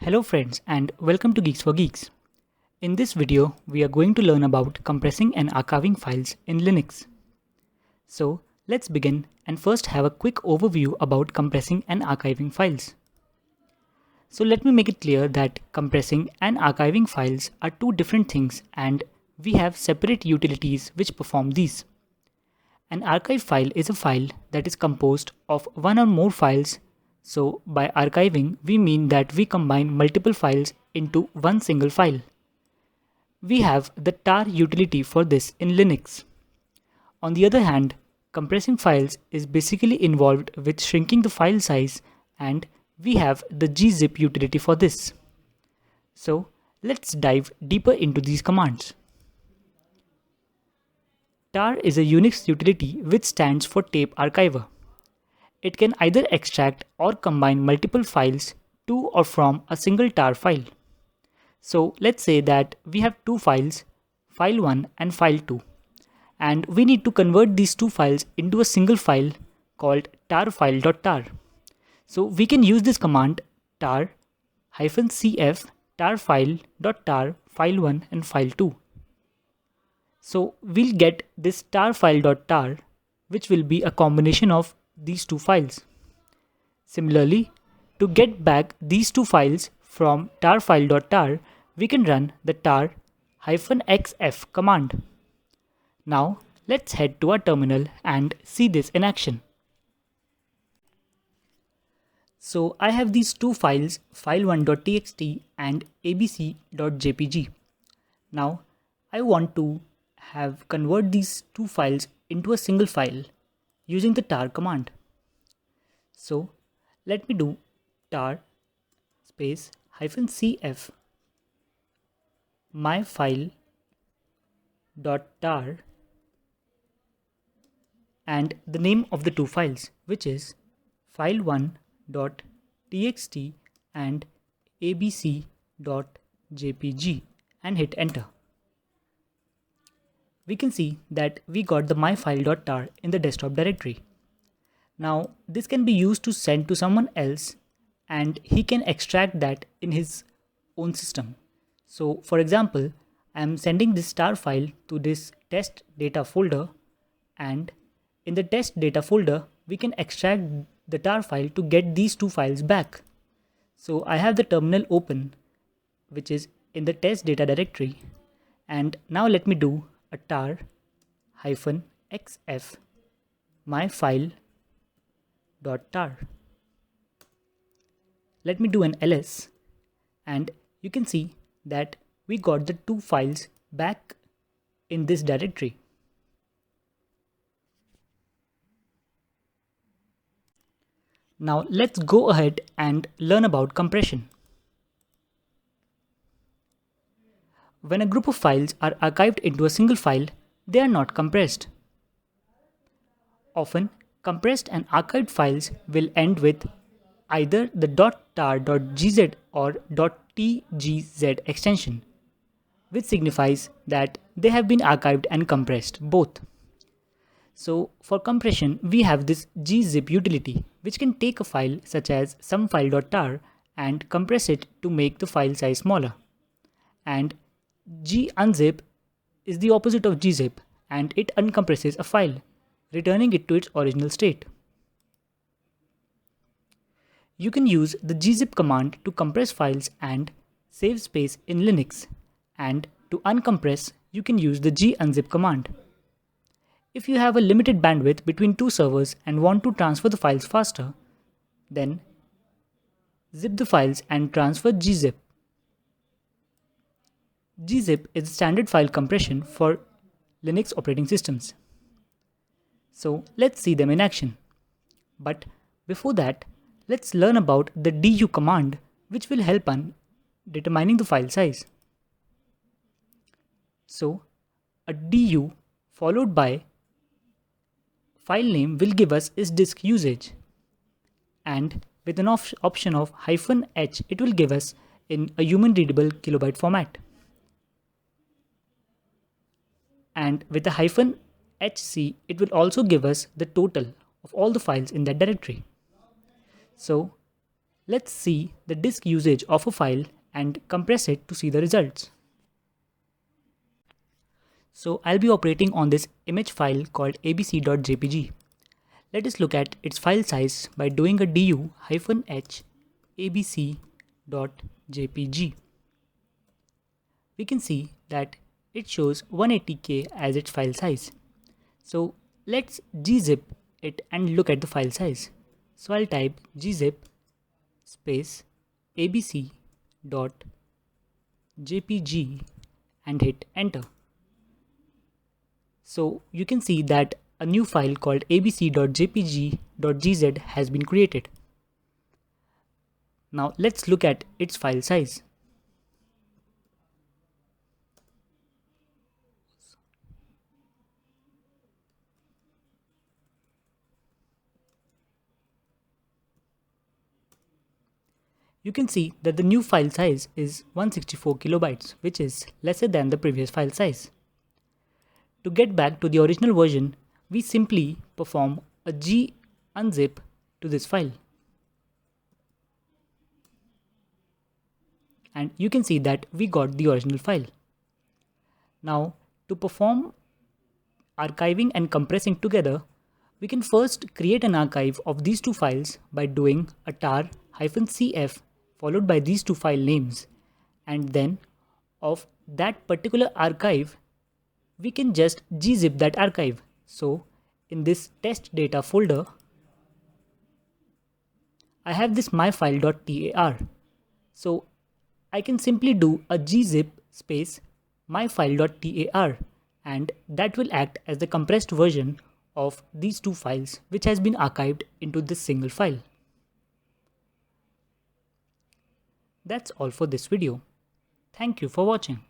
Hello friends and welcome to Geeks for Geeks. In this video, we are going to learn about compressing and archiving files in Linux. So let's begin and first have a quick overview about compressing and archiving files. So let me make it clear that compressing and archiving files are two different things and we have separate utilities which perform these. An archive file is a file that is composed of one or more files. So by archiving, we mean that we combine multiple files into one single file. We have the tar utility for this in Linux. On the other hand, compressing files is basically involved with shrinking the file size, and we have the gzip utility for this. So let's dive deeper into these commands. Tar is a Unix utility which stands for tape archiver. It can either extract or combine multiple files to or from a single tar file. So let's say that we have two files, file 1 and file 2, and we need to convert these two files into a single file called tarfile.tar. So we can use this command tar-cf tarfile.tar file 1 and file 2. So we'll get this tarfile.tar, which will be a combination of these two files. Similarly, to get back these two files from tarfile.tar, we can run the tar-xf command. Now let's head to our terminal and see this in action. So I have these two files, file1.txt and abc.jpg. Now I want to convert these two files into a single file using the tar command. So let me do tar space -cf myfile.tar and the name of the two files, which is file1.txt and abc.jpg, and hit enter. We can see that we got the myfile.tar in the desktop directory. Now this can be used to send to someone else and he can extract that in his own system. So for example, I am sending this tar file to this test data folder, and in the test data folder we can extract the tar file to get these two files back. So I have the terminal open, which is in the test data directory, and now let me do a tar-xf myfile.tar. Let me do an ls, and you can see that we got the two files back in this directory. Now let's go ahead and learn about compression. When a group of files are archived into a single file, they are not compressed. Often, compressed and archived files will end with either the .tar.gz or .tgz extension, which signifies that they have been archived and compressed both. So for compression, we have this gzip utility, which can take a file such as somefile.tar and compress it to make the file size smaller. And gunzip is the opposite of gzip, and it uncompresses a file, returning it to its original state. You can use the gzip command to compress files and save space in Linux, and to uncompress, you can use the gunzip command. If you have a limited bandwidth between two servers and want to transfer the files faster, then zip the files and transfer gzip. Gzip is standard file compression for Linux operating systems. So let's see them in action. But before that, let's learn about the du command, which will help on determining the file size. So a du followed by file name will give us is disk usage, and with an option of -h, it will give us in a human readable kilobyte format. And with a -hc, it will also give us the total of all the files in that directory. So Let's see the disk usage of a file and compress it to see the results. So I'll be operating on this image file called abc.jpg. Let us look at its file size by doing a du-h abc.jpg. We can see that it shows 180K as its file size. So let's gzip it and look at the file size. So I'll type gzip space abc.jpg and hit enter. So you can see that a new file called abc.jpg.gz has been created. Now let's look at its file size. You can see that the new file size is 164 kilobytes, which is lesser than the previous file size. To get back to the original version, we simply perform a g-unzip to this file. And you can see that we got the original file. Now, to perform archiving and compressing together, we can first create an archive of these two files by doing a tar-cf followed by these two file names, and then of that particular archive we can just gzip that archive. So in this test data folder I have this myfile.tar. So I can simply do a gzip space myfile.tar, and that will act as the compressed version of these two files which has been archived into this single file. That's all for this video. Thank you for watching.